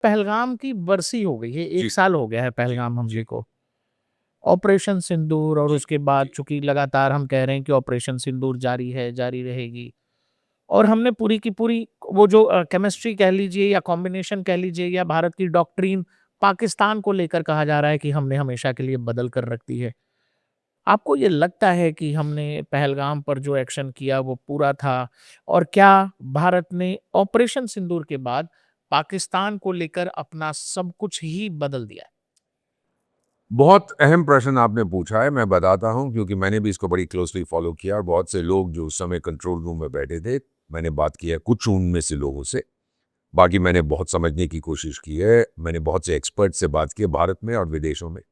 पहलगाम की बरसी हो गई है, जी, 1 साल हो गया है जी, पहलगाम जी, हमले को। ऑपरेशन सिंदूर और जी, उसके बाद जी, चूँकि लगातार हम कह रहे हैं कि ऑपरेशन सिंदूर जारी है, जारी रहेगी और हमने पूरी की पूरी वो जो केमिस्ट्री कह लीजिए या कॉम्बिनेशन कह लीजिए या भारत की डॉक्ट्रिन पाकिस्तान को लेकर कहा जा रहा है कि हमने हमेशा के लिए बदल कर रख दी है। आपको ये लगता है कि हमने पहलगाम पर जो एक्शन किया वो पूरा था? और क्या भारत ने ऑपरेशन सिंदूर के बाद पाकिस्तान को लेकर अपना सब कुछ ही बदल दिया है? बहुत अहम प्रश्न आपने पूछा है, मैं बताता हूँ क्योंकि मैंने भी इसको बड़ी क्लोज़ली फ़ॉलो किया और बहुत से लोग जो उस समय कंट्रोल रूम में बैठे थे, मैंने बात की है कुछ उनमें से लोगों से। बाकी मैंने बहुत समझने की कोशिश की है, मैंने बहुत से एक्सपर्ट से बात की है भारत में और विदेशों में।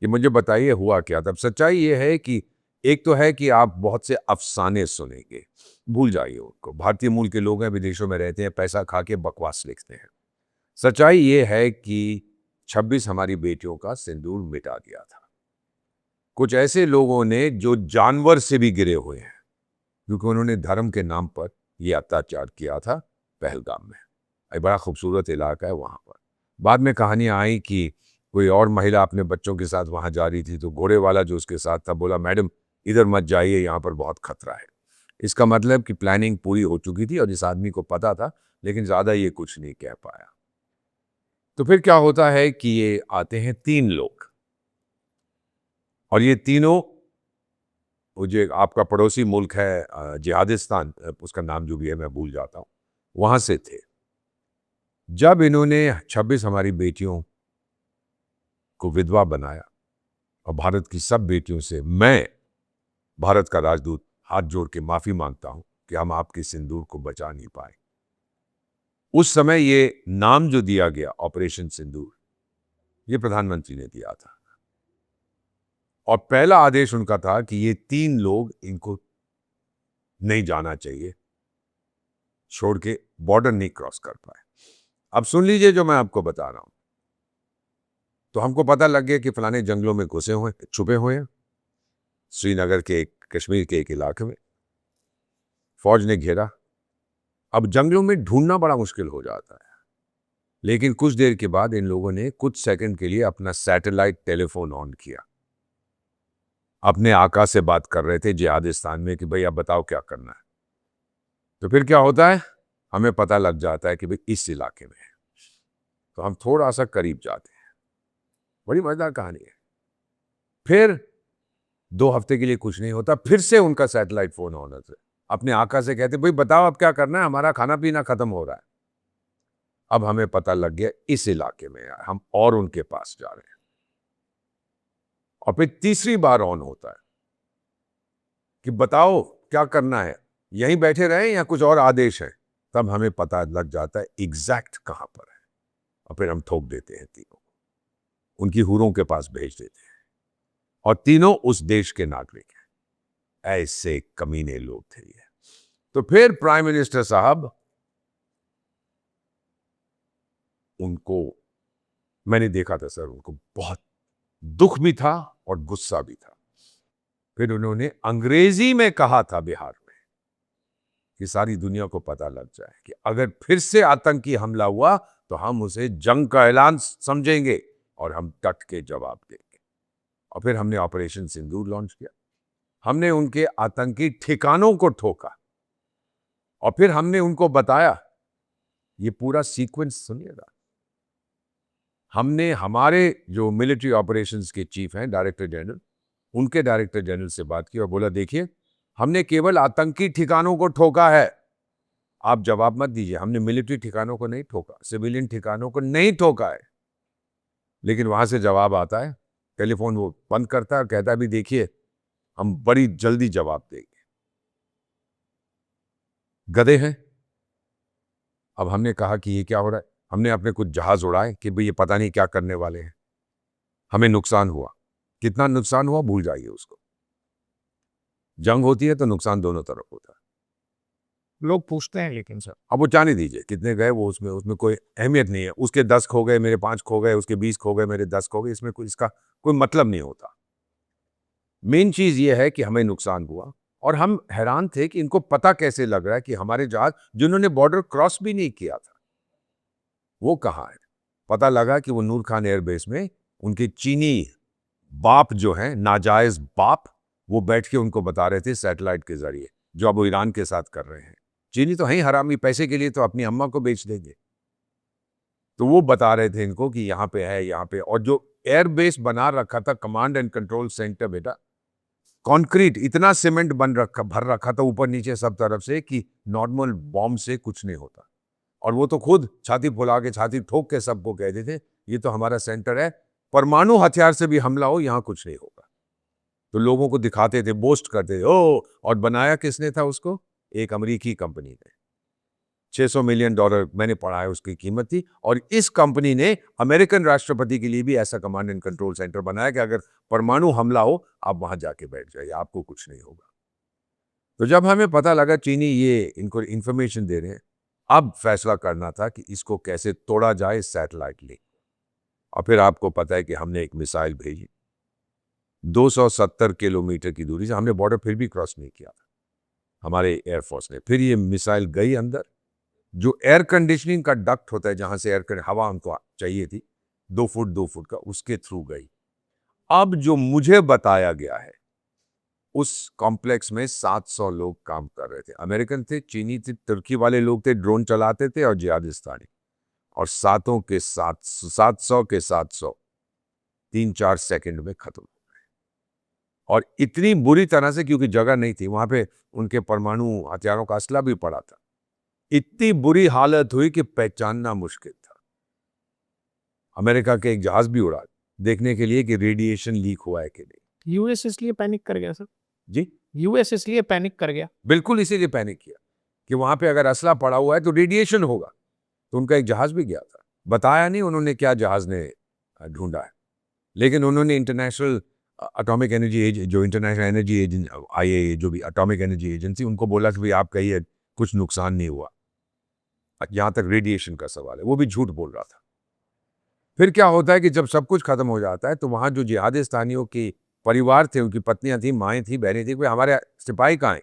कि मुझे बताइए हुआ क्या था? अब सच्चाई ये है कि एक तो है कि आप बहुत से अफ़साने सुनेंगे, भूल जाइए उनको। भारतीय मूल के लोग हैं, विदेशों में रहते हैं, पैसा खा के बकवास लिखते हैं। सच्चाई ये है कि 26 हमारी बेटियों का सिंदूर मिटा दिया था। कुछ ऐसे लोगों ने जो जानवर से भी गिरे हुए हैं, क्योंकि उन्होंने धर्म के नाम पर ये अत्याचार किया था पहलगाम में। एक बड़ा खूबसूरत इलाका है वहाँ पर। बाद में कहानियाँ आई कि कोई और महिला अपने बच्चों के साथ वहाँ जा रही थी, तो घोड़े वाला जो उसके साथ था बोला, मैडम इधर मत जाइए, यहाँ पर बहुत खतरा है। इसका मतलब कि प्लानिंग पूरी हो चुकी थी और इस आदमी को पता था, लेकिन ज़्यादा ये कुछ नहीं कह पाया। तो फिर क्या होता है कि ये आते हैं 3 लोग और ये तीनों वो जो एक आपका पड़ोसी मुल्क है जिहादिस्तान, उसका नाम जो भी है मैं भूल जाता हूँ, वहाँ से थे। जब इन्होंने 26 हमारी बेटियों को विधवा बनाया और भारत की सब बेटियों से मैं, भारत का राजदूत, हाथ जोड़ के माफ़ी माँगता हूँ कि हम आपके सिंदूर को बचा नहीं पाए। उस समय ये नाम जो दिया गया ऑपरेशन सिंदूर, ये प्रधानमंत्री ने दिया था और पहला आदेश उनका था कि ये 3 लोग इनको नहीं जाना चाहिए, छोड़ के बॉर्डर नहीं क्रॉस कर पाए। अब सुन लीजिए जो मैं आपको बता रहा हूँ। तो हमको पता लग गया कि फलाने जंगलों में घुसे हुए छुपे हुए हैं, श्रीनगर के कश्मीर के एक इलाके में। फौज ने घेरा। अब जंगलों में ढूंढना बड़ा मुश्किल हो जाता है, लेकिन कुछ देर के बाद इन लोगों ने कुछ सेकंड के लिए अपना सैटेलाइट टेलीफोन ऑन किया। अपने आका से बात कर रहे थे जिहादिस्तान में कि भाई अब बताओ क्या करना है। तो फिर क्या होता है, हमें पता लग जाता है कि भाई इस इलाके में है। तो हम थोड़ा सा करीब जाते हैं। बड़ी मजेदार कहानी है। फिर 2 हफ्ते के लिए कुछ नहीं होता, फिर से उनका सैटेलाइट फोन ऑन है। अपने आका से कहते भाई बताओ अब क्या करना है, हमारा खाना पीना खत्म हो रहा है। अब हमें पता लग गया इस इलाके में है, हम और उनके पास जा रहे हैं। और फिर तीसरी बार ऑन होता है कि बताओ क्या करना है, यहीं बैठे रहे या कुछ और आदेश है। तब हमें पता लग जाता है एग्जैक्ट कहां पर है और फिर हम ठोक देते हैं तीनों को, उनकी हुरों के पास भेज देते हैं और तीनों उस देश के नागरिक हैं। ऐसे कमीने लोग थे ये। तो फिर प्राइम मिनिस्टर साहब, उनको मैंने देखा था सर, उनको बहुत दुख भी था और गुस्सा भी था। फिर उन्होंने अंग्रेजी में कहा था बिहार में कि सारी दुनिया को पता लग जाए कि अगर फिर से आतंकी हमला हुआ तो हम उसे जंग का ऐलान समझेंगे और हम डट के जवाब देंगे। और फिर हमने ऑपरेशन सिंदूर लॉन्च किया। हमने उनके आतंकी ठिकानों को ठोका और फिर हमने उनको बताया, ये पूरा सीक्वेंस सुनिएगा। हमने हमारे जो मिलिट्री ऑपरेशंस के चीफ हैं, डायरेक्टर जनरल, उनके डायरेक्टर जनरल से बात की और बोला देखिए हमने केवल आतंकी ठिकानों को ठोका है, आप जवाब मत दीजिए। हमने मिलिट्री ठिकानों को नहीं ठोका, सिविलियन ठिकानों को नहीं ठोका है। लेकिन वहां से जवाब आता है, टेलीफोन वो बंद करता है और कहता है भी देखिए हम बड़ी जल्दी जवाब देंगे। गधे हैं। अब हमने कहा कि ये क्या हो रहा है। हमने अपने कुछ जहाज उड़ाए कि भाई ये पता नहीं क्या करने वाले हैं। हमें नुकसान हुआ, कितना नुकसान हुआ भूल जाइए उसको। जंग होती है तो नुकसान दोनों तरफ होता है। लोग पूछते हैं लेकिन सर। अब वो जाने दीजिए कितने गए, वो उसमें उसमें कोई अहमियत नहीं है। उसके 10 खो गए, मेरे 5 खो गए, उसके 20 खो गए, मेरे 10 खो गए, इसमें कोई इसका कोई मतलब नहीं होता। मेन चीज ये है कि हमें नुकसान हुआ और हम हैरान थे कि इनको पता कैसे लग रहा है कि हमारे जहाज जिन्होंने बॉर्डर क्रॉस भी नहीं किया था वो कहाँ है। पता लगा कि वो नूर खान एयरबेस में उनके चीनी बाप जो हैं, नाजायज बाप, वो बैठ के उनको बता रहे थे सैटेलाइट के जरिए, जो अब वो ईरान के साथ कर रहे हैं। चीनी तो हैं हरामी, पैसे के लिए तो अपनी अम्मा को बेच देंगे। तो वो बता रहे थे इनको कि यहाँ पे है, यहाँ पे। और जो एयरबेस बना रखा था, कमांड एंड कंट्रोल सेंटर, बेटा कंक्रीट, इतना सीमेंट भर रखा था ऊपर नीचे सब तरफ से कि नॉर्मल बॉम्ब से कुछ नहीं होता। और वो तो खुद छाती फुला के, छाती ठोक के सबको कहते थे ये तो हमारा सेंटर है, परमाणु हथियार से भी हमला हो यहाँ कुछ नहीं होगा। तो लोगों को दिखाते थे, बोस्ट करते थे। ओ, और बनाया किसने था उसको? एक अमेरिकी कंपनी ने। $600 मिलियन मैंने पढ़ा है उसकी कीमत थी। और इस कंपनी ने अमेरिकन राष्ट्रपति के लिए भी ऐसा कमांड एंड कंट्रोल सेंटर बनाया कि अगर परमाणु हमला हो आप वहां जाके बैठ जाइए, आपको कुछ नहीं होगा। तो जब हमें पता लगा चीनी ये इनको इंफॉर्मेशन दे रहे हैं, अब फैसला करना था कि इसको कैसे तोड़ा जाए, सैटेलाइट लिंक। और फिर आपको पता है कि हमने एक मिसाइल भेजी 270 किलोमीटर की दूरी से। हमने बॉर्डर फिर भी क्रॉस नहीं किया था, हमारे एयरफोर्स ने। फिर ये मिसाइल गई अंदर, जो एयर कंडीशनिंग का डक्ट होता है जहां से हवा उनको चाहिए थी 2 फुट का, उसके थ्रू गई। अब जो मुझे बताया गया है, उस कॉम्प्लेक्स में 700 लोग काम कर रहे थे। अमेरिकन थे, चीनी थे, तुर्की वाले लोग थे, ड्रोन चलाते थे, और जिहादिस्तानी। और 700 के 700 3-4 सेकंड में खत्म हो गए। और इतनी बुरी तरह से, क्योंकि जगह नहीं थी वहां पे, उनके परमाणु हथियारों का असला भी पड़ा था। इतनी बुरी हालत हुई कि पहचानना मुश्किल था। अमेरिका के एक जहाज भी उड़ा देखने के लिए कि रेडिएशन लीक हुआ है कि नहीं। यूएस इसलिए पैनिक कर गया सर? जी, यूएस इसलिए पैनिक कर गया? बिल्कुल इसीलिए पैनिक किया कि वहां पे अगर असला पड़ा हुआ है तो रेडिएशन होगा। तो उनका एक जहाज भी गया था। बताया नहीं उन्होंने क्या जहाज ने ढूंढा है, लेकिन उन्होंने इंटरनेशनल एटॉमिक एनर्जी जो इंटरनेशनल एनर्जी एजेंसी, आईएए, जो भी एटॉमिक एनर्जी एजेंसी, उनको बोला कि भाई आप कहिए कुछ नुकसान नहीं हुआ। जहां तक रेडिएशन का सवाल है, वो भी झूठ बोल रहा था। फिर क्या होता है कि जब सब कुछ खत्म हो जाता है तो वहां जो जिहादिस्तानियों के परिवार थे, उनकी पत्नियां थी, माएँ थी, बहनें थी, भाई हमारे सिपाही कहाँ हैं?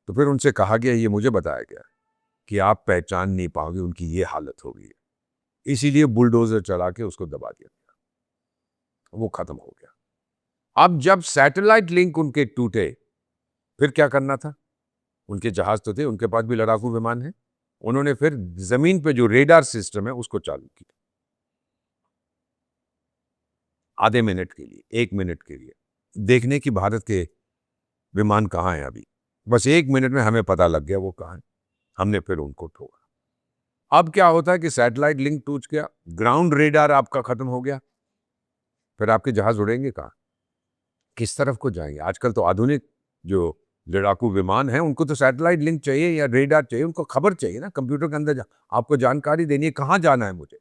तो फिर उनसे कहा गया, ये मुझे बताया गया कि आप पहचान नहीं पाओगे, उनकी ये हालत हो गई है। इसीलिए बुलडोजर चला के उसको दबा दिया गया, वो खत्म हो गया। अब जब सैटेलाइट लिंक उनके टूटे, फिर क्या करना था? उनके जहाज तो थे, उनके पास भी लड़ाकू विमान है। उन्होंने फिर जमीन पे जो रेडार सिस्टम है उसको चालू किया, आधे मिनट के लिए, 1 मिनट के लिए, देखने की भारत के विमान कहाँ हैं अभी। बस 1 मिनट में हमें पता लग गया वो कहाँ है। हमने फिर उनको ठोका। अब क्या होता है कि सैटेलाइट लिंक टूट गया, ग्राउंड रेडार आपका खत्म हो गया, फिर आपके जहाज उड़ेंगे कहाँ? किस तरफ को जाएंगे? आजकल तो आधुनिक जो लड़ाकू विमान हैं, उनको तो सैटेलाइट लिंक चाहिए या रेडार चाहिए, उनको खबर चाहिए ना, कंप्यूटर के अंदर आपको जानकारी देनी है कहाँ जाना है मुझे।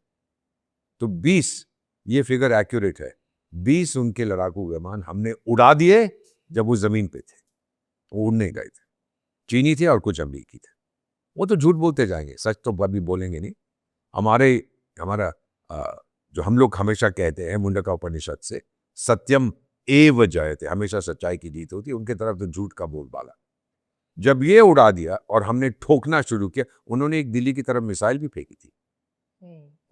तो 20, ये फिगर एक्यूरेट है, 20 उनके लड़ाकू विमान हमने उड़ा दिए जब वो जमीन पे थे, वो उड़ने गए थे। चीनी थे और कुछ अमेरिकी थे। वो तो झूठ बोलते जाएंगे, सच तो कभी बोलेंगे नहीं। हमारा जो हम लोग हमेशा कहते हैं मुंडका उपनिषद से, सत्यम एव जयते, हमेशा सच्चाई की जीत होती है, उनके तरफ तो झूठ का बोलबाला। जब ये उड़ा दिया और हमने ठोकना शुरू किया, उन्होंने एक दिल्ली की तरफ मिसाइल भी फेंकी थी,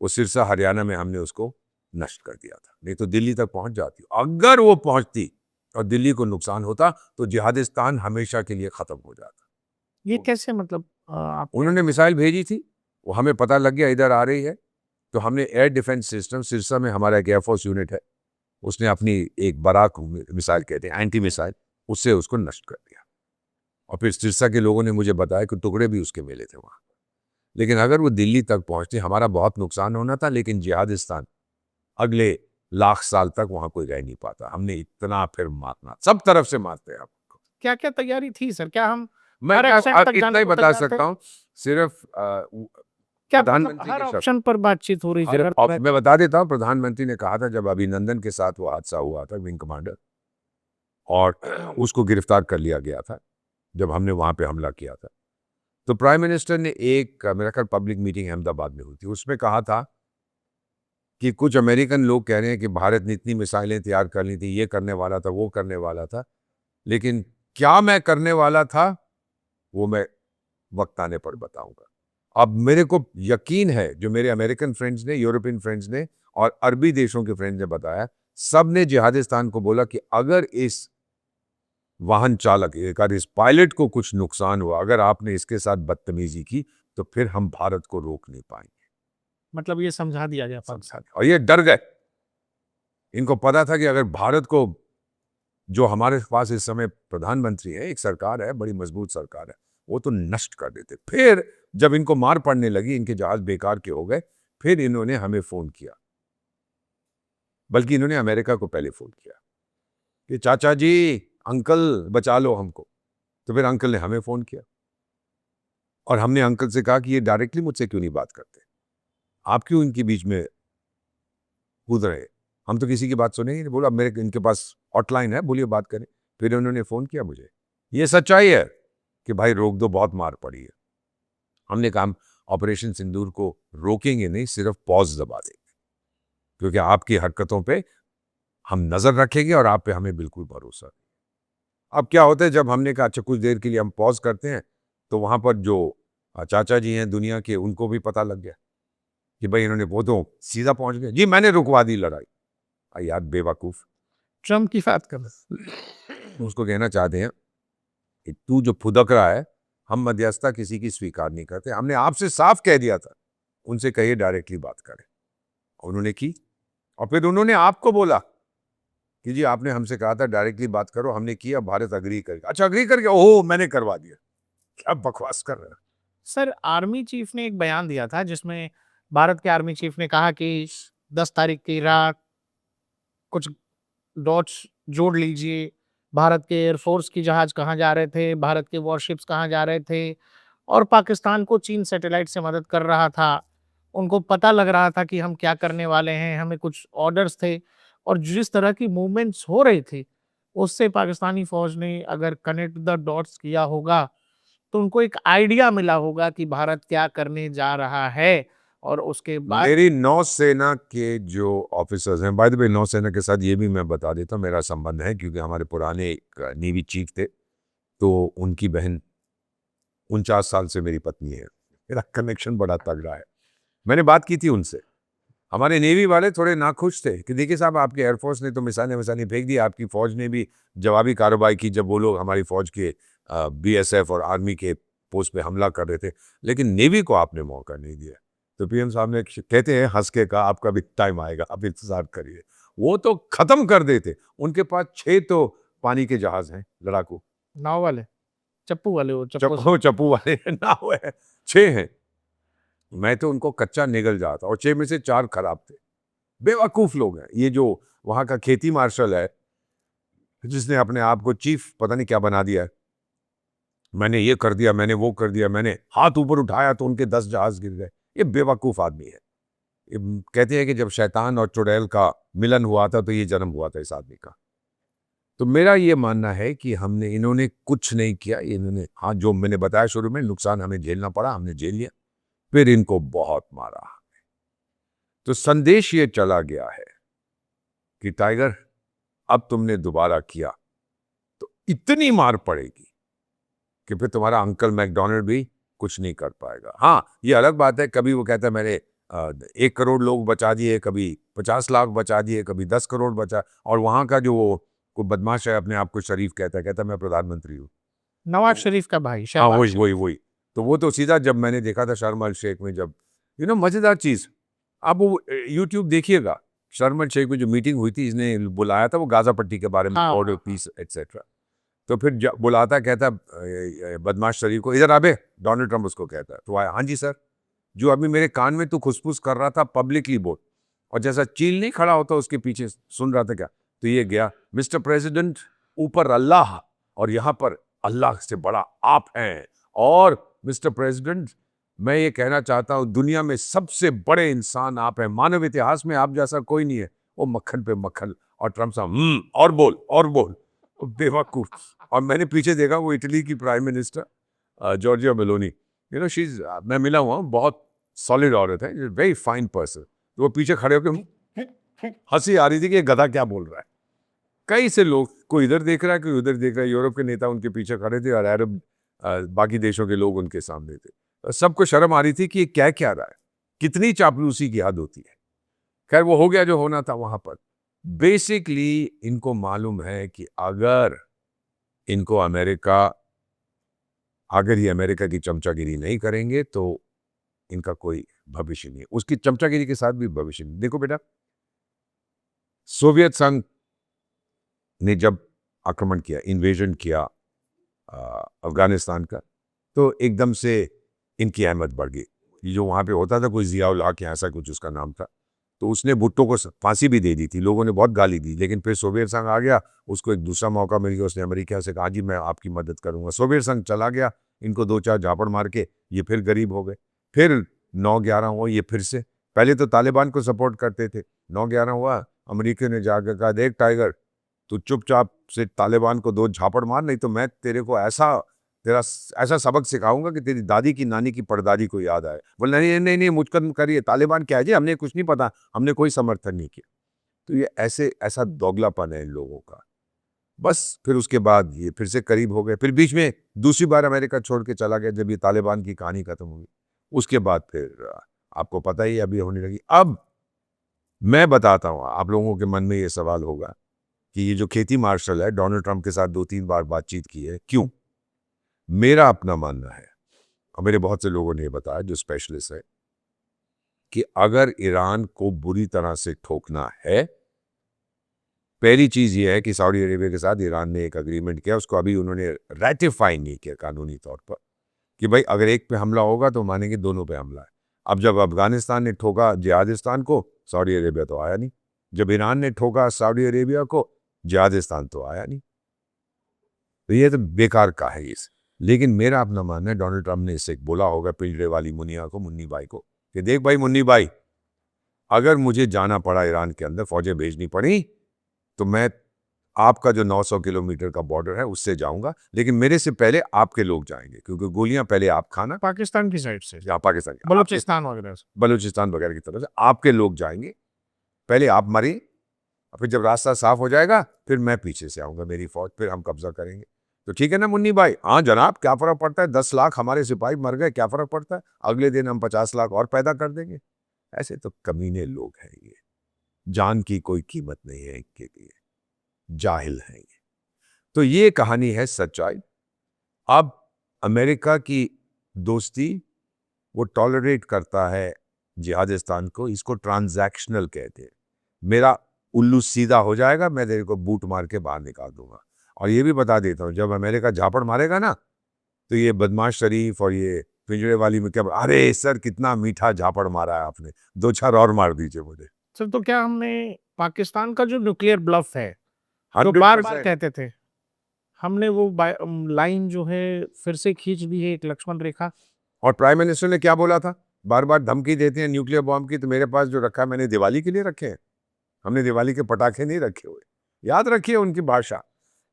वो सिरसा हरियाणा में हमने उसको नष्ट कर दिया था। नहीं तो दिल्ली तक पहुंच जाती। अगर वो पहुंचती और दिल्ली को नुकसान होता तो जिहादिस्तान हमेशा के लिए खत्म हो जाता। ये कैसे, मतलब आप? उन्होंने मिसाइल भेजी थी, वो हमें पता लग गया इधर आ रही है, तो हमने एयर डिफेंस सिस्टम, सिरसा में हमारा एक एयरफोर्स यूनिट है, उसने अपनी एक बराक मिसाइल कहते हैं, एंटी मिसाइल, उससे उसको नष्ट कर दिया। और फिर सिरसा के लोगों ने मुझे बताया कि टुकड़े भी उसके मिले थे वहां। लेकिन अगर वो दिल्ली तक पहुंचती, हमारा बहुत नुकसान होना था, लेकिन जिहादिस्तान अगले लाख साल तक वहां कोई रह नहीं पाता। हमने इतना फिर मारना, सब तरफ से मारते हैं आपको। क्या क्या तैयारी थी सर? क्या हम मैं हर एक्सेंट तक इतना जाने ही को बता तैयार थे? सकता हूँ, सिर्फ क्या मतलब प्रधानमंत्री हर के शब्द। ऑप्शन पर बातचीत हो रही थी? अगर मैं बता देता हूँ, प्रधानमंत्री ने कहा था जब अभिनंदन के साथ वो हादसा हुआ था, विंग कमांडर, और उसको गिरफ्तार कर लिया गया था जब हमने वहां पे हमला किया था, तो प्राइम मिनिस्टर ने एक, मेरा ख्याल पब्लिक मीटिंग अहमदाबाद में हुई थी, उसमें कहा था कि कुछ अमेरिकन लोग कह रहे हैं कि भारत ने इतनी मिसाइलें तैयार कर ली थी, ये करने वाला था, वो करने वाला था, लेकिन क्या मैं करने वाला था वो मैं वक्त आने पर बताऊंगा। अब मेरे को यकीन है, जो मेरे अमेरिकन फ्रेंड्स ने, यूरोपियन फ्रेंड्स ने और अरबी देशों के फ्रेंड्स ने बताया, सब ने जिहादिस्तान को बोला कि अगर इस वाहन चालक, अगर इस पायलट को कुछ नुकसान हुआ, अगर आपने इसके साथ बदतमीजी की, तो फिर हम भारत को रोक नहीं पाएंगे। मतलब ये समझा दिया गया पाकिस्तान। समझा, और ये डर गए। इनको पता था कि अगर भारत को, जो हमारे पास इस समय प्रधानमंत्री है, एक सरकार है, बड़ी मजबूत सरकार है, वो तो नष्ट कर देते। फिर जब इनको मार पड़ने लगी, इनके जहाज बेकार के हो गए, फिर इन्होंने हमें फोन किया, बल्कि इन्होंने अमेरिका को पहले फोन किया कि चाचा जी, अंकल बचा लो हमको। तो फिर अंकल ने हमें फोन किया और हमने अंकल से कहा कि ये डायरेक्टली मुझसे क्यों नहीं बात करते, आप क्यों इनके बीच में कूद रहे, हम तो किसी की बात सुनेंगे नहीं। बोला मेरे इनके पास हॉटलाइन है, बोलिए बात करें। फिर उन्होंने फोन किया मुझे। ये सच्चाई है कि भाई रोक दो, बहुत मार पड़ी है। हमने कहा हम ऑपरेशन सिंदूर को रोकेंगे नहीं, सिर्फ पॉज दबा देंगे, क्योंकि आपकी हरकतों पे हम नजर रखेंगे और आप पे हमें बिल्कुल भरोसा नहीं। अब क्या होता है, जब हमने कहा अच्छा कुछ देर के लिए हम पॉज करते हैं, तो वहां पर जो चाचा जी हैं दुनिया के, उनको भी पता लग गया कि भाई इन्होंने, वो तो सीधा पहुंच गए, जी मैंने रुकवा दी लड़ाई। यार बेवकूफ, ट्रम्प की बात कर रहे। उसको कहना चाहते हैं कि तू जो फुदक रहा है, हम मध्यस्थता किसी की स्वीकार नहीं करते। हमने आपसे साफ कह दिया था, उनसे कहिए डायरेक्टली बात करें। उन्होंने की, और फिर उन्होंने आपको बोला कि जी आपने हमसे कहा था डायरेक्टली बात करो, हमने किया, भारत अग्री करके। अच्छा अग्री करके, ओह मैंने करवा दिया। क्या बकवास कर रहे हैं। सर, आर्मी चीफ ने एक बयान दिया था जिसमें भारत के आर्मी चीफ ने कहा कि 10 तारीख की रात कुछ डॉट्स जोड़ लीजिए, भारत के एयरफोर्स की जहाज कहाँ जा रहे थे, भारत के वॉरशिप्स कहाँ जा रहे थे, और पाकिस्तान को चीन सैटेलाइट से मदद कर रहा था। उनको पता लग रहा था कि हम क्या करने वाले हैं, हमें कुछ ऑर्डर्स थे, और जिस तरह की मूवमेंट्स हो रहे थे, उससे पाकिस्तानी फौज ने अगर कनेक्ट द डॉट्स किया होगा, तो उनको एक आइडिया मिला होगा कि भारत क्या करने जा रहा है। और उसके बाद मेरी नौसेना के जो ऑफिसर्स हैं, बाय द वे नौसेना के साथ ये भी मैं बता देता हूँ मेरा संबंध है, क्योंकि हमारे पुराने एक नेवी चीफ थे, तो उनकी बहन 49 साल से मेरी पत्नी है। मेरा कनेक्शन बड़ा तगड़ा है। मैंने बात की थी उनसे। हमारे नेवी वाले थोड़े नाखुश थे कि देखिए साहब, आपके एयरफोर्स ने तो मिसाइलें फेंक दी, आपकी फौज ने भी जवाबी कार्रवाई की जब वो लोग हमारी फौज के बीएसएफ और आर्मी के पोस्ट पे हमला कर रहे थे, लेकिन नेवी को आपने मौका नहीं दिया। तो पीएम साहब ने कहते हैं हंस के कहा, आपका भी टाइम आएगा, आप इंतजार करिए। वो तो खत्म कर देते। उनके पास 6 तो पानी के जहाज हैं, लड़ाकू, नाव वाले, चप्पू वाले, वो चप्पू से। चप्पू वाले नाव है, 6 हैं। मैं तो उनको कच्चा निगल जाता, और 6 में से 4 खराब थे। बेवकूफ लोग हैं। ये जो वहां का खेती मार्शल है, जिसने अपने आप को चीफ पता नहीं क्या बना दिया है, मैंने ये कर दिया, मैंने वो कर दिया, मैंने हाथ ऊपर उठाया तो उनके 10 जहाज गिर गए। ये बेवकूफ आदमी है। ये कहते हैं कि जब शैतान और चुड़ैल का मिलन हुआ था, तो ये जन्म हुआ था इस आदमी का। तो मेरा ये मानना है कि इन्होंने कुछ नहीं किया। इन्होंने, हाँ, जो मैंने बताया शुरू में, नुकसान हमें झेलना पड़ा, हमने झेल लिया, फिर इनको बहुत मारा। तो संदेश ये चला गया है कि टाइगर, अब तुमने दोबारा किया तो इतनी मार पड़ेगी कि फिर तुम्हारा अंकल मैकडोनल्ड भी कुछ नहीं कर पाएगा। हाँ, ये अलग बात है, कभी वो कहता है मैंने 1 करोड़ लोग बचा दिए, कभी 50 लाख बचा दिए, कभी 10 करोड़ बचा, और वहां का जो वो कोई बदमाश है, अपने आप को शरीफ कहता है मैं प्रधानमंत्री हूँ। नवाज शरीफ का भाई हाँ, शहबाज वही शरीफ। वही वही। तो वो तो सीधा, जब मैंने देखा था शर्म अल शेख में, जब मजेदार चीज, आप वो यूट्यूब देखिएगा, शर्म अल शेख में जो मीटिंग हुई थी, इसने बुलाया था वो गाजा पट्टी के बारे में, हाँ, ऑर्डर पीस एटसेट्रा। तो फिर बुलाता, कहता बदमाश शरीफ को, इधर आबे, डोनाल्ड ट्रंप उसको कहता है। तो आया, हाँ जी सर, जो अभी मेरे कान में तू खुसफुस कर रहा था, पब्लिकली बोल। और जैसा चील नहीं खड़ा होता उसके पीछे सुन रहा था क्या, तो ये गया, मिस्टर प्रेसिडेंट, ऊपर अल्लाह और यहाँ पर अल्लाह से बड़ा आप हैं, और मिस्टर प्रेसिडेंट, मैं ये कहना चाहता हूं, दुनिया में सबसे बड़े इंसान आप हैं, मानव इतिहास में आप जैसा कोई नहीं है। वो मक्खन पे मक्खन, और ट्रंप साहब और बोल और बोल, बेवकूफ। और मैंने पीछे देखा, वो इटली की प्राइम मिनिस्टर जॉर्जिया मेलोनी, मैं मिला हुआ हूँ, बहुत सॉलिड औरत है, वेरी फाइन पर्सन। तो वो पीछे खड़े होकर हंसी आ रही थी कि ये गधा क्या बोल रहा है। कई से लोग, कोई इधर देख रहा है, कोई उधर देख रहा है, यूरोप के नेता उनके पीछे खड़े थे, और अरब बाकी देशों के लोग उनके सामने थे। सबको शर्म आ रही थी कि ये क्या रहा है, कितनी चापलूसी की हद होती है। खैर वो हो गया जो होना था वहां पर। बेसिकली इनको मालूम है कि अगर इनको अमेरिका अगर ये अमेरिका की चमचागिरी नहीं करेंगे तो इनका कोई भविष्य नहीं है। उसकी चमचागिरी के साथ भी भविष्य नहीं। देखो बेटा, सोवियत संघ ने जब आक्रमण किया, इन्वेजन किया अफगानिस्तान का, तो एकदम से इनकी अहमत बढ़ गई। ये जो वहां पे होता था कोई जिया उल हक या ऐसा कुछ उसका नाम था, तो उसने भुट्टो को फांसी भी दे दी थी। लोगों ने बहुत गाली दी, लेकिन फिर सोवियत संघ आ गया, उसको एक दूसरा मौका मिल गया। उसने अमेरिका से कहा जी मैं आपकी मदद करूंगा। सोवियत संघ चला गया, इनको 2-4 झापड़ मार के ये फिर गरीब हो गए। फिर 9/11 हुआ, ये फिर से, पहले तो तालिबान को सपोर्ट करते थे, 9/11 हुआ, अमेरिका ने जाकर कहा देख टाइगर, तू चुपचाप से तालिबान को 2 झापड़ मार, नहीं तो मैं तेरे को ऐसा सबक सिखाऊंगा कि तेरी दादी की नानी की परदादी को याद आए। बोले नहीं नहीं नहीं, मुझकदम करिए, तालिबान क्या है जी, हमने कुछ नहीं पता, हमने कोई समर्थन नहीं किया। तो ये ऐसा दोगलापन है इन लोगों का। बस फिर उसके बाद ये फिर से करीब हो गए। फिर बीच में दूसरी बार अमेरिका छोड़ के चला गया जब ये तालिबान की कहानी खत्म हुई। उसके बाद फिर आपको पता ही अभी होने लगी। अब मैं बताता हूं, आप लोगों के मन में ये सवाल होगा कि ये जो खेती मार्शल है, डोनाल्ड ट्रंप के साथ 2-3 बार बातचीत की है, क्यों? मेरा अपना मानना है, और मेरे बहुत से लोगों ने ये बताया जो स्पेशलिस्ट है, कि अगर ईरान को बुरी तरह से ठोकना है, पहली चीज ये है कि सऊदी अरेबिया के साथ ईरान ने एक एग्रीमेंट किया, उसको अभी उन्होंने रैटिफाई नहीं किया कानूनी तौर पर, कि भाई अगर एक पे हमला होगा तो मानेंगे दोनों पे हमला है। अब जब अफगानिस्तान ने ठोका जिहादिस्तान को, सऊदी अरेबिया तो आया नहीं। जब ईरान ने ठोका सऊदी अरेबिया को, जिहादिस्तान तो आया नहीं। तो ये तो बेकार का है इस। लेकिन मेरा अपना मानना है, डोनाल्ड ट्रंप ने इससे बोला होगा पिंजरे वाली मुनिया को, मुन्नी भाई को, कि देख भाई मुन्नी भाई, अगर मुझे जाना पड़ा ईरान के अंदर, फौजें भेजनी पड़ी, तो मैं आपका जो 900 किलोमीटर का बॉर्डर है उससे जाऊंगा, लेकिन मेरे से पहले आपके लोग जाएंगे, क्योंकि गोलियां पहले आप खाना, पाकिस्तान की साइड से, या पाकिस्तान, बलूचिस्तान वगैरह से। बलूचिस्तान वगैरह की तरफ से आपके लोग जाएंगे, पहले आप मरिए, फिर जब रास्ता साफ हो जाएगा फिर मैं पीछे से आऊंगा, मेरी फौज, फिर हम कब्जा करेंगे। तो ठीक है ना मुन्नी भाई? हाँ जनाब, क्या फर्क पड़ता है, 10 लाख हमारे सिपाही मर गए, क्या फर्क पड़ता है, अगले दिन हम 50 लाख और पैदा कर देंगे। ऐसे तो कमीने लोग हैं ये, जान की कोई कीमत नहीं है इनके लिए, जाहिल हैं ये। तो ये कहानी है सच्चाई। अब अमेरिका की दोस्ती, वो टॉलरेट करता है जिहादिस्तान को, इसको ट्रांजैक्शनल कहते हैं। मेरा उल्लू सीधा हो जाएगा, मैं तेरे को बूट मार के बाहर निकाल दूंगा। और ये भी बता देता हूं, जब अमेरिका झापड़ मारेगा ना, तो ये बदमाश शरीफ और ये पिंजरे वाली में क्या, अरे सर कितना मीठा झापड़ मारा है आपने, 2-4 और मार दीजिए मुझे। सर तो क्या हमने पाकिस्तान का जो न्यूक्लियर ब्लफ है, जो 100% बार कहते थे, हमने वो लाइन जो है फिर से खींच दी है, एक लक्ष्मण रेखा। और प्राइम मिनिस्टर ने क्या बोला था, बार बार धमकी देते हैं न्यूक्लियर बॉम्ब की, तो मेरे पास जो रखा है मैंने दिवाली के लिए रखे हैं, हमने दिवाली के पटाखे नहीं रखे हुए। याद रखिए उनकी भाषा।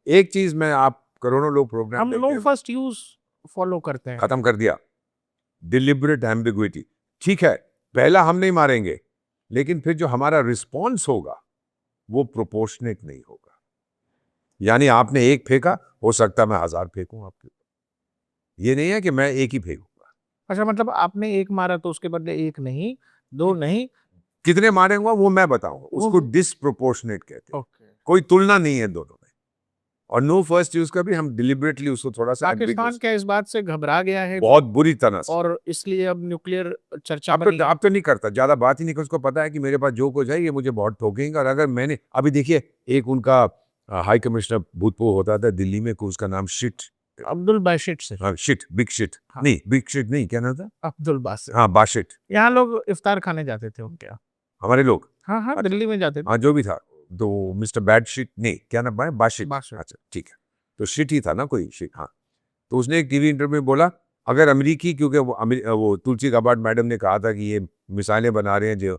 एक चीज मैं, आप करोड़ों लोग प्रोग्राम हम लोग फर्स्ट यूज फॉलो करते हैं। खत्म कर दिया, डिलिबरेट एम्बिग्विटी। ठीक है, पहला हम नहीं मारेंगे, लेकिन फिर जो हमारा रिस्पॉन्स होगा वो प्रोपोर्शनेट नहीं होगा। यानी आपने एक फेंका, हो सकता है मैं 1000 फेंकूं आपके ऊपर। ये नहीं है कि मैं एक ही फेंकूंगा। अच्छा, मतलब आपने एक मारा तो उसके बदले एक नहीं, 2 नहीं, कितने मारेंगे वो मैं बताऊंगा, उसको वो डिसप्रोपोर्शनेट कहते हैं। ओके। कोई तुलना नहीं है दोनों में। और नो फर्स्ट यूज का भी हम डिलिबरेटली उसको थोड़ा सा पाकिस्तान क्या इस बात से घबरा गया है बहुत बुरी तरह से, और इसलिए अब न्यूक्लियर चर्चा अब बनी तो है? अब तो नहीं करता, ज्यादा बात ही नहीं करता। उसको पता है कि मेरे पास जो कुछ है ये मुझे बहुत ठोकेंगे। और अगर मैंने अभी देखिए, एक उनका हाई कमिश्नर भूतपूर्व होता था दिल्ली में, को उसका नाम शिट, अब्दुल बाशिट से। हाँ शिट, बिग शिट, हाँ। नहीं बिग शिट नहीं, क्या नाम था, अब्दुल बासित। हाँ बाशिट, यहाँ लोग इफ्तार खाने जाते थे उनके यहाँ। हमारे लोग। हाँ हाँ, अच्छा, दिल्ली में जाते थे। हाँ जो भी था, तो मिस्टर बैड शिट नहीं, क्या नाम है, बाशिट, बाशिट। अच्छा ठीक है, तो शिट ही था ना कोई शिट, हाँ। तो उसने एक टीवी इंटरव्यू में बोला, अगर अमेरिकी, क्योंकि वो तुलसी गाबार्ड मैडम ने कहा था कि ये मिसाइलें बना रहे हैं जो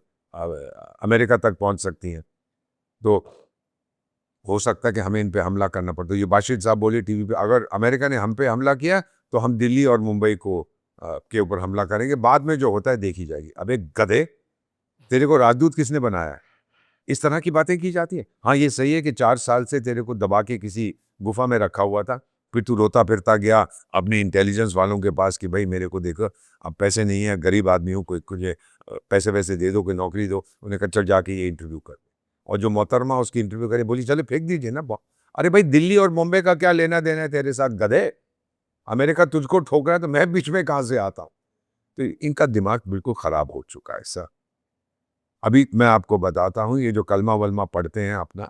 अमेरिका तक पहुंच सकती हैं, तो हो सकता है कि हमें इन पे हमला करना पड़े। तो ये बाशिर साहब बोले टीवी पे, अगर अमेरिका ने हम पे हमला किया तो हम दिल्ली और मुंबई को के ऊपर हमला करेंगे, बाद में जो होता है देखी जाएगी। अबे गधे, तेरे को राजदूत किसने बनाया है? इस तरह की बातें की जाती है। हाँ ये सही है कि 4 साल से तेरे को दबा के किसी गुफा में रखा हुआ था, फिर तू रोता फिरता गया अपने इंटेलिजेंस वालों के पास कि भाई मेरे को देखो अब पैसे नहीं है, गरीब आदमी हूँ, कोई मुझे पैसे वैसे दे दो, कोई नौकरी दो। उन्हें कहा चल जाके ये इंटरव्यू कर। और जो मोहतरमा उसकी इंटरव्यू करे बोली चले फेंक दीजिए ना। अरे भाई दिल्ली और मुंबई का क्या लेना देना है तेरे साथ गधे? अमेरिका तुझको ठोक रहा है तो मैं बीच में कहाँ से आता हूँ? तो इनका दिमाग बिल्कुल खराब हो चुका है सर। अभी मैं आपको बताता हूँ, ये जो कलमा वलमा पढ़ते हैं अपना,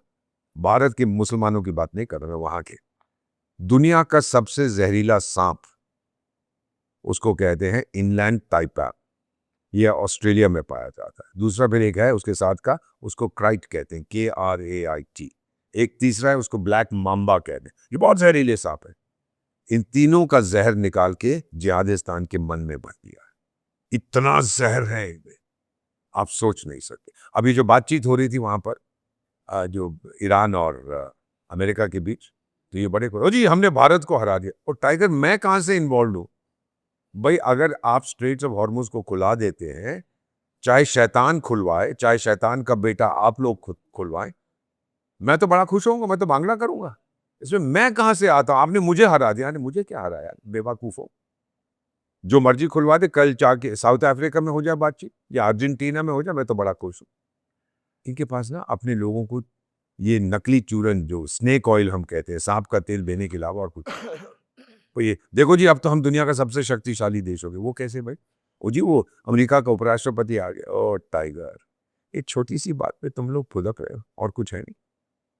भारत के मुसलमानों की बात नहीं कर रहा मैं, वहां के, दुनिया का सबसे जहरीला सांप उसको कहते हैं इनलैंड टाइपा। यह ऑस्ट्रेलिया में पाया जाता है। दूसरा फिर एक है उसके साथ का, उसको क्राइट कहते हैं, KRAIT। एक तीसरा है उसको ब्लैक माम्बा कहते हैं। ये बहुत जहरीले सांप है। इन तीनों का जहर निकाल के जिहादिस्तान के मन में भर दिया है। इतना जहर है इनमें, आप सोच नहीं सकते। अभी जो बातचीत हो रही थी वहां पर जो ईरान और अमेरिका के बीच, तो ये बड़े ओ जी हमने भारत को हरा दिया। और टाइगर मैं कहां से इन्वॉल्व हूं भाई? अगर आप स्ट्रेट्स ऑफ हॉर्मुज को खुला देते हैं, चाहे शैतान खुलवाए, चाहे शैतान का बेटा आप लोग खुद खुलवाएं, मैं तो बड़ा खुश होऊंगा, मैं तो बांग्ला करूंगा। इसमें मैं कहां से आता हूं? आपने मुझे हरा दिया। मुझे क्या हराया बेवकूफों? जो मर्जी खुलवा दे, कल जाके साउथ अफ्रीका में हो जाए बातचीत या अर्जेंटीना में हो जाए, मैं तो बड़ा खुश हूं। इनके पास ना अपने लोगों को ये नकली चूरन जो स्नेक ऑयल हम कहते हैं, सांप का तेल देने के अलावा और कुछ नहीं। तो ये देखो जी अब तो हम दुनिया का सबसे शक्तिशाली देश हो गए। वो कैसे भाई? ओ जी वो अमेरिका का उपराष्ट्रपति आ गया। ओ टाइगर, एक छोटी सी बात पे तुम लोग फुदक रहे हो और कुछ है नहीं।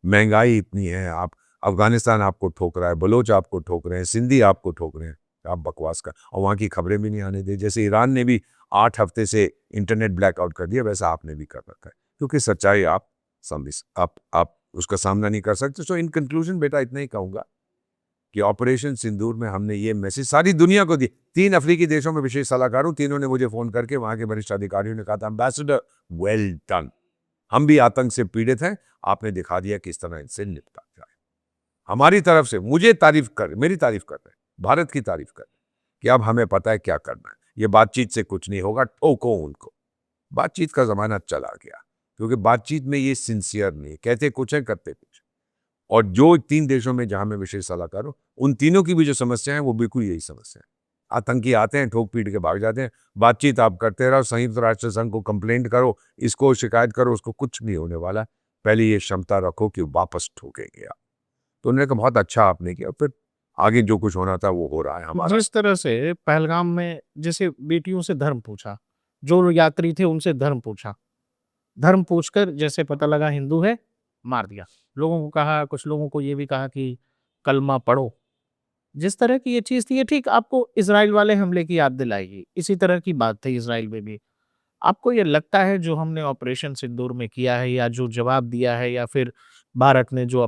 महंगाई इतनी है, आप अफगानिस्तान आपको ठोक रहा है, बलोच आपको ठोक रहे हैं, सिंधी आपको ठोक रहे हैं। आप बकवास का, और वहाँ की खबरें भी नहीं आने दे। जैसे ईरान ने भी 8 हफ्ते से इंटरनेट ब्लैकआउट कर दिया, वैसा आपने भी कर रखा है, क्योंकि सच्चाई आप समझ आप उसका सामना नहीं कर सकते। सो इन कंक्लूजन बेटा इतना ही कहूंगा कि ऑपरेशन सिंदूर में हमने ये मैसेज सारी दुनिया को दी। 3 अफ्रीकी देशों में विशेष सलाहकार हूं, तीनों ने मुझे फोन करके, वहां के वरिष्ठ अधिकारियों ने कहा था एम्बेसडर वेल डन, हम भी आतंक से पीड़ित हैं, आपने दिखा दिया किस तरह इनसे निपटा जाए। हमारी तरफ से मुझे तारीफ कर, मेरी तारीफ कर रहे हैं, भारत की तारीफ कर रहे हैं कि अब हमें पता है क्या करना है। ये बातचीत से कुछ नहीं होगा, ठोको उनको। बातचीत का जमाना चला गया, क्योंकि बातचीत में ये सिंसियर नहीं, कहते कुछ है करते कुछ। और जो 3 देशों में जहां मैं विशेष सलाहकार हूं, उन तीनों की भी जो समस्या है वो बिल्कुल यही समस्या है। आतंकी आते हैं, ठोक पीट के भाग जाते हैं। बातचीत आप करते रहो, संयुक्त राष्ट्र संघ को कंप्लेंट करो, इसको शिकायत करो, उसको कुछ नहीं होने वाला। पहले ये क्षमता रखो कि वापस ठोकेंगे आप। तो उन्होंने कहा बहुत अच्छा आपने किया, फिर आगे जो कुछ होना था वो हो रहा है हमारा। जिस तरह से पहलगाम में जैसे बेटियों से धर्म पूछा, जो यात्री थे उनसे धर्म पूछा, धर्म पूछकर जैसे पता लगा हिंदू है, मार दिया। लोगों को कहा, कुछ लोगों को ये भी कहा कि कलमा पढ़ो। जिस तरह की ये चीज़ थी, ये ठीक आपको इज़राइल वाले हमले की याद दिलाएगी। इसी तरह की बात थी इज़राइल में भी। आपको ये लगता है जो हमने ऑपरेशन सिंदूर में किया है या जो जवाब दिया है या फिर भारत ने जो